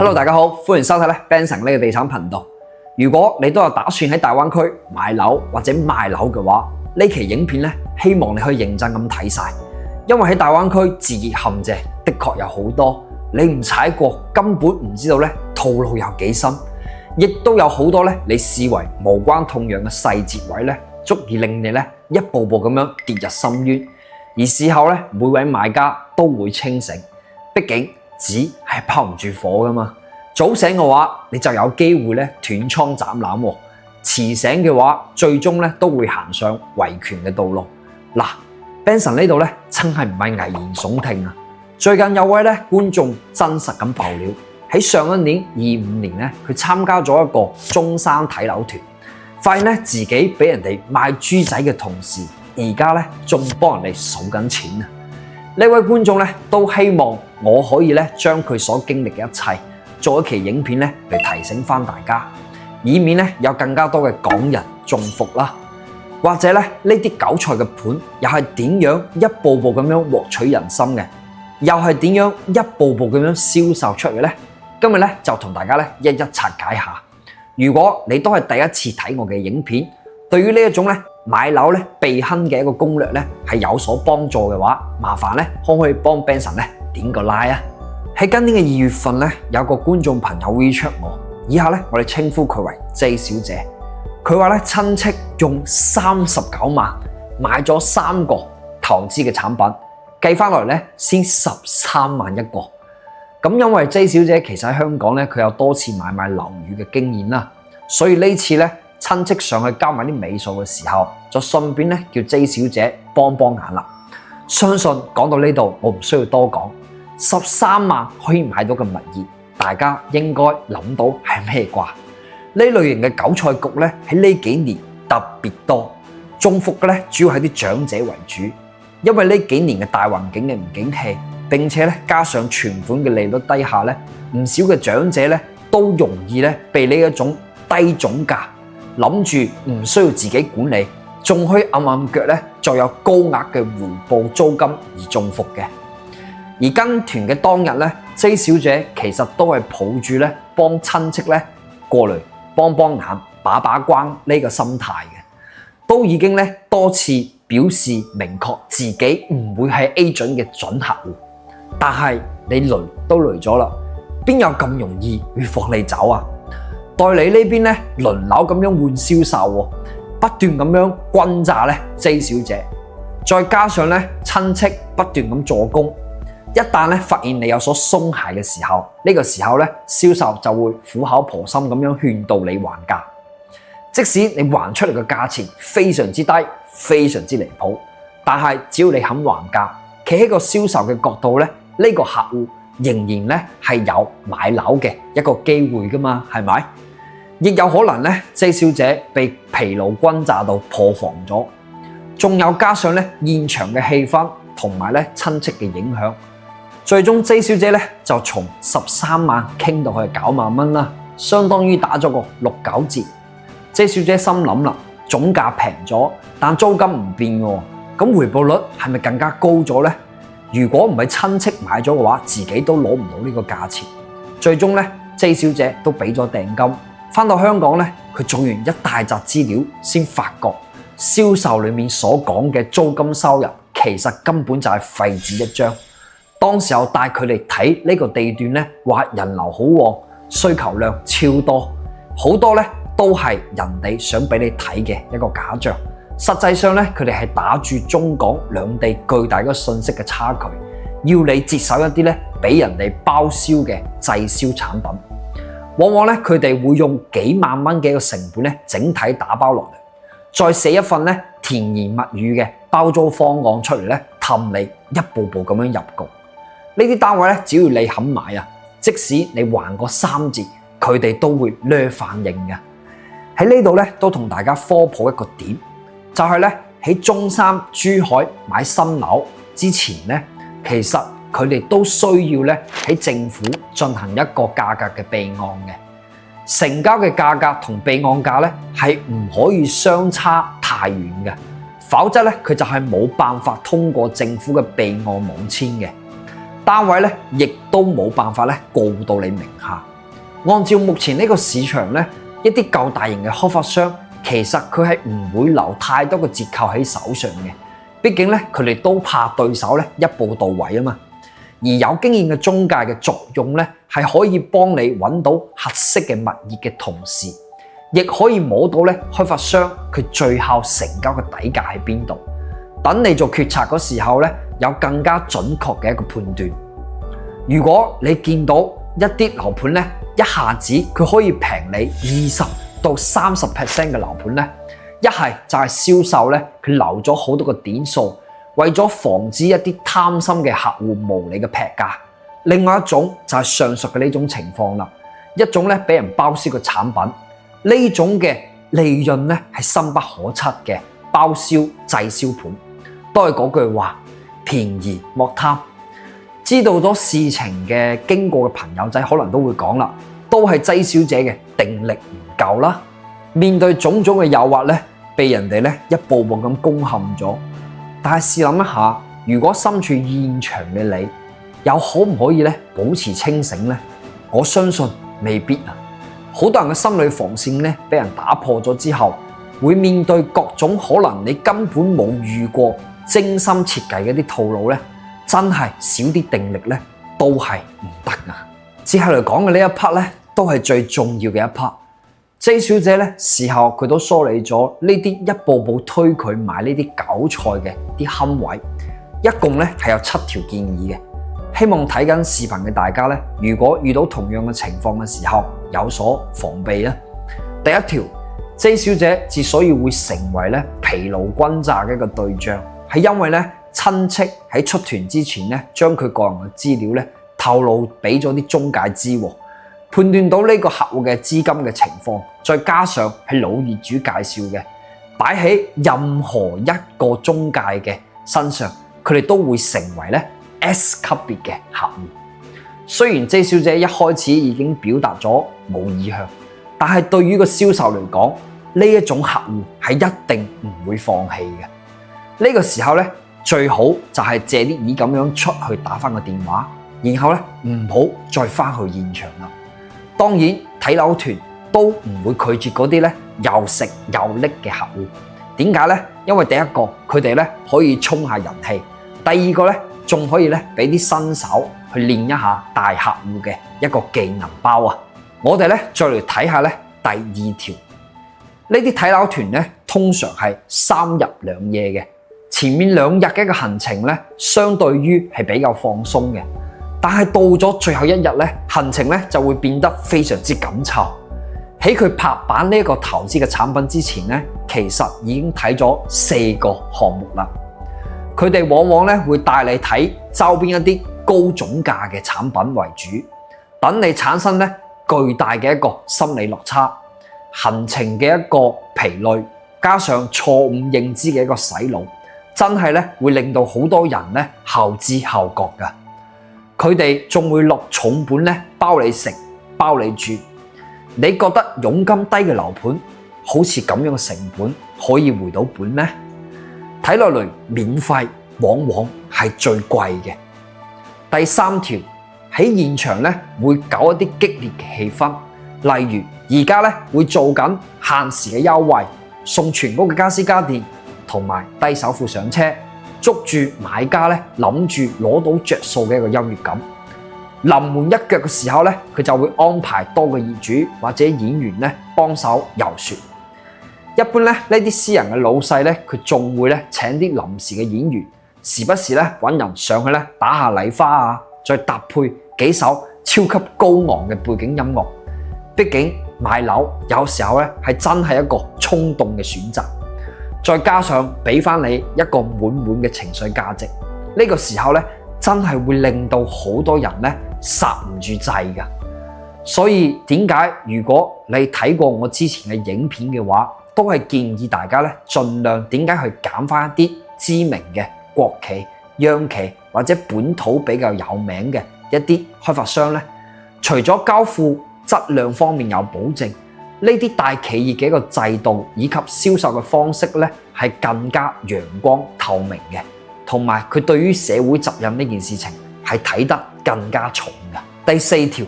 Hello， 大家好，歡迎收睇Benson 呢個地產頻道。如果你都有打算喺大灣區買樓或者賣樓嘅話，呢期影片咧，希望你可以認真咁睇晒，因為喺大灣區置業陷阱的確有好多，你唔踩過根本唔知道咧套路有幾深，亦都有好多咧你視為無關痛癢嘅細節位咧，足以令你咧一步步咁樣跌入深淵。而事後咧，每位買家都會清醒，畢竟紙係包唔住火噶嘛。早醒嘅話，你就有機會咧斷倉斬纜；遲醒嘅話，最終咧都會行上維權嘅道路。嗱，Benson 呢度咧真係唔係危言聳聽啊！最近有位咧觀眾真實咁爆料，喺上一年25年咧，佢參加咗一個中山睇樓團，發現咧自己俾人哋賣豬仔嘅同時，而家咧仲幫人哋數緊錢啊！呢位觀眾咧都希望我可以咧將佢所經歷嘅一切做一期影片咧嚟提醒翻大家，以免咧有更加多嘅港人中伏啦。或者咧呢啲韭菜嘅盤又係點樣一步步咁樣獲取人心嘅，又係點樣一步步咁樣銷售出嚟呢？今日咧就同大家咧一一拆解下。如果你都係第一次睇我嘅影片，對於呢一種咧買樓咧避坑嘅一個攻略咧係有所幫助嘅話，麻煩咧可唔可以幫 Benson 咧點個 like 啊？喺今年嘅2月份咧，有個觀眾朋友 WeChat 我，以下咧我哋稱呼佢為 J 小姐。佢話咧親戚用39萬買咗3個投資嘅產品，計翻落嚟咧先13萬一個。咁因為 J 小姐其實喺香港咧，佢有多次買賣樓宇嘅經驗啦，所以呢次咧親戚上去交埋啲尾數嘅時候，就順便咧叫 J 小姐幫幫眼啦。相信講到呢度，我唔需要多講。13萬可以買到嘅物業，大家應該諗到係咩啩？呢類型嘅韭菜局咧喺呢幾年特別多，中伏嘅咧主要係啲長者為主，因為呢幾年嘅大環境嘅唔景氣，並且咧加上存款嘅利率低下咧，唔少嘅長者咧都容易咧被呢一種低總價，諗住唔需要自己管理，仲可以暗腳咧就有高額嘅回報租金而中伏嘅。而跟團嘅當日咧 ，J 小姐其實都係抱住咧幫親戚咧過嚟幫幫眼、把把關呢個心態嘅，都已經咧多次表示明確自己唔會係 A 準嘅準客戶。但係你雷都雷咗啦，邊有咁容易會放你走啊？代理呢邊咧輪流咁樣換銷售，不斷咁樣轟炸咧 J 小姐，再加上咧親戚不斷咁助攻。一旦咧發現你有所鬆懈嘅時候，呢個時候咧銷售就會苦口婆心咁樣勸導你還價。即使你還出嚟嘅價錢非常之低、非常之離譜，但係只要你肯還價，企喺個銷售嘅角度咧，呢個客戶仍然咧係有買樓嘅一個機會噶嘛，係咪？亦有可能咧 J 小姐被疲勞轟炸到破防咗，仲有加上咧現場嘅氣氛同埋咧親戚嘅影響。最終 J 小姐咧就從13萬傾到去9萬蚊啦，相當於打咗個6-9折。J 小姐心諗啦，總價平咗，但租金唔變喎，咁回報率係咪更加高咗呢？如果唔係親戚買咗嘅話，自己都攞唔到呢個價錢。最終咧 J 小姐都俾咗訂金，返到香港咧，佢做完一大紮資料，先發覺銷售裡面所講嘅租金收入其實根本就係廢紙一張。當時候帶佢嚟睇呢個地段咧，話人流好旺，需求量超多，好多咧都係人哋想俾你睇嘅一個假象。實際上咧，佢哋係打住中港兩地巨大嘅信息嘅差距，要你接受一啲咧俾人哋包銷嘅滯銷產品。往往咧佢哋會用幾萬蚊嘅一個成本咧，整體打包落嚟，再寫一份咧甜言蜜語嘅包租方案出嚟咧，氹你一步步咁樣入局。呢啲單位咧，只要你肯買啊，即使你還個3折，佢哋都會掠反應嘅。喺呢度咧，都同大家科普一個點，就係咧喺中山、珠海買新樓之前咧，其實佢哋都需要咧喺政府進行一個價格嘅備案嘅，成交嘅價格同備案價咧係唔可以相差太遠嘅，否則咧佢就係冇辦法通過政府嘅備案網簽嘅。單位咧，亦都冇辦法咧過戶到你名下。按照目前呢個市場咧，一啲夠大型嘅開發商其實佢係唔會留太多嘅折扣喺手上嘅，畢竟咧佢哋都怕對手咧一步到位啊嘛。而有經驗嘅中介嘅作用咧，係可以幫你揾到合適嘅物業嘅同時，亦可以摸到咧開發商佢最後成交嘅底價喺邊度，等你做決策嗰時候咧有更加準確嘅一個判斷。如果你見到一啲樓盤咧，一下子佢可以平你20到30% 嘅樓盤咧，一係就係銷售咧佢留咗好多個點數，為咗防止一啲貪心嘅客戶無理嘅劈價。另外一種就係上述嘅呢種情況啦，一種咧俾人包銷嘅產品，呢種嘅利潤咧係深不可測嘅包銷滯銷盤，都係嗰句話，便宜莫貪。知道咗事情嘅經過嘅朋友仔可能都會講啦，都係劑小姐嘅定力唔夠啦。面對種種嘅誘惑咧，被人哋咧一步步咁攻陷咗。但係試諗一下，如果身處現場嘅你，又可唔可以咧保持清醒呢？我相信未必啊。好多人嘅心理防線咧俾人打破咗之後，會面對各種可能你根本冇遇過、精心設計嘅啲套路咧，真係少啲定力咧都係唔得啊！接下來講嘅呢一 part 咧，都係最重要嘅一 part。J 小姐咧事後佢都梳理咗呢啲一步步推佢買呢啲韭菜嘅啲坑位，一共咧係有7條建議嘅。希望睇緊視頻嘅大家咧，如果遇到同樣嘅情況嘅時候，有所防備啊。第一條 ，J 小姐之所以會成為咧疲勞轟炸嘅一個對象，係因為咧親戚喺出團之前咧，將佢個人嘅資料咧透露俾咗啲中介知，判斷到呢個客戶嘅資金嘅情況，再加上係老業主介紹嘅，擺喺任何一個中介嘅身上，佢哋都會成為咧 S 級別嘅客戶。雖然 J 小姐一開始已經表達咗冇意向，但係對於個銷售嚟講，呢一種客戶係一定唔會放棄嘅。呢個時候咧，最好就係借啲意咁樣出去打翻個電話，然後咧唔好再翻去現場啦。當然睇樓團都唔會拒絕嗰啲咧又食又拎嘅客戶。點解咧？因為第一個佢哋咧可以衝下人氣，第二個咧仲可以咧俾啲新手去練一下大客戶嘅一個技能包啊！我哋咧再嚟睇下咧第2條，呢啲睇樓團咧通常係3日2夜嘅，前面2日嘅一個行程咧相對於係比較放鬆嘅。但係到咗最後1日咧，行程咧就會變得非常之緊湊。喺佢拍板呢一個投資嘅產品之前咧，其實已經睇咗4個項目啦。佢哋往往咧會帶你睇周邊一啲高總價嘅產品為主，等你產生咧巨大嘅一個心理落差，行程嘅一個疲累，加上錯誤認知嘅一個洗腦，真係咧會令到好多人咧後知後覺㗎。佢哋仲會落重本咧，包你食，包你住。你覺得佣金低嘅樓盤，好似咁樣嘅成本可以回到本咩？睇落嚟免費往往係最貴嘅。第3條，喺現場咧會搞一啲激烈嘅氣氛，例如而家咧會做緊限時嘅優惠，送全屋嘅家私家電同埋低首付上車。捉住買家咧，諗住攞到着數嘅一個優越感。臨門一腳嘅時候咧，佢就會安排多個業主或者演員咧幫手遊說。一般咧呢啲私人嘅老細咧，佢仲會咧請啲臨時嘅演員，時不時咧揾人上去咧打下禮花啊，再搭配幾首超級高昂嘅背景音樂。畢竟買樓有時候咧係真係一個衝動嘅選擇。再加上俾翻你一個滿滿嘅情緒價值，呢個時候咧真係會令到好多人咧剎唔住掣㗎。所以點解如果你睇過我之前嘅影片嘅話，都係建議大家咧盡量點解去揀翻一啲知名嘅國企、央企或者本土比較有名嘅一啲開發商咧，除咗交付質量方面有保證。呢啲大企業嘅一個制度以及銷售嘅方式咧，係更加陽光透明嘅，同埋佢對於社會責任呢件事情係睇得更加重嘅。第4條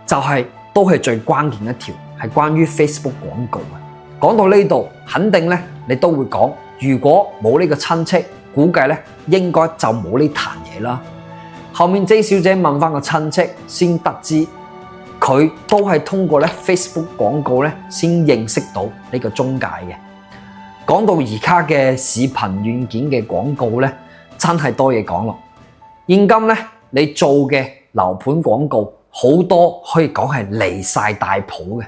就係都係最關鍵一條，係關於 Facebook 廣告嘅。講到呢度，肯定咧你都會講，如果冇呢個親戚，估計咧應該就冇呢壇嘢啦。後面 J 小姐問翻個親戚，先得知佢都係通過咧 Facebook 廣告咧先認識到呢個中介嘅。講到而家嘅視頻軟件嘅廣告咧，真係多嘢講咯。現今咧你做嘅樓盤廣告好多可以講係離晒大譜嘅。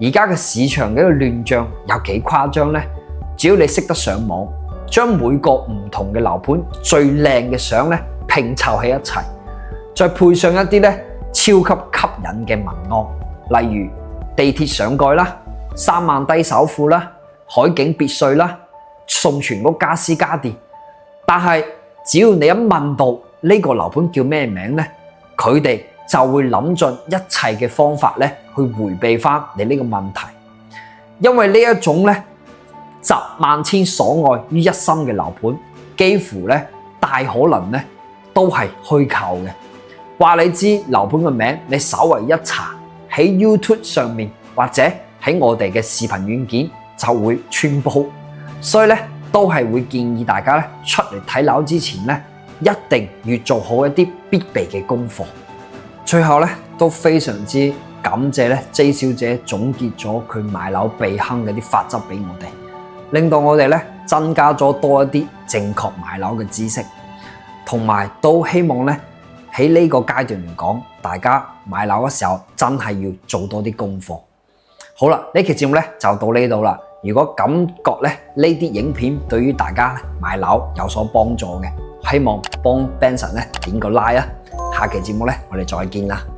而家嘅市場嘅一個亂象有幾誇張呢？只要你識得上網，將每個唔同嘅樓盤最靚嘅相咧拼湊喺一齊，再配上一啲咧超級吸引嘅文案，例如地鐵上蓋啦、3萬低首付啦、海景別墅啦、送全屋家私家電。但係只要你一問到呢個樓盤叫咩名咧，佢哋就會諗盡一切嘅方法咧去迴避翻你呢個問題，因為呢一種咧集萬千所愛於一身嘅樓盤，幾乎咧大可能咧都係虛構嘅。話你知樓盤嘅名，你稍為一查喺 YouTube 上面或者喺我哋嘅視頻軟件就會穿煲，所以咧都係會建議大家咧出嚟睇樓之前咧一定要做好一啲必備嘅功課。最後咧都非常之感謝咧 J 小姐總結咗佢買樓避坑嘅啲法則俾我哋，令到我哋咧增加咗多一啲正確買樓嘅知識，同埋都希望咧喺呢個階段嚟講，大家買樓嘅時候真係要做多啲功課。好啦，呢期節目咧就到呢度啦。如果感覺咧呢啲影片對於大家買樓有所幫助嘅，希望幫 Benson 咧點個 like啊！下期節目咧，我哋再見啦〜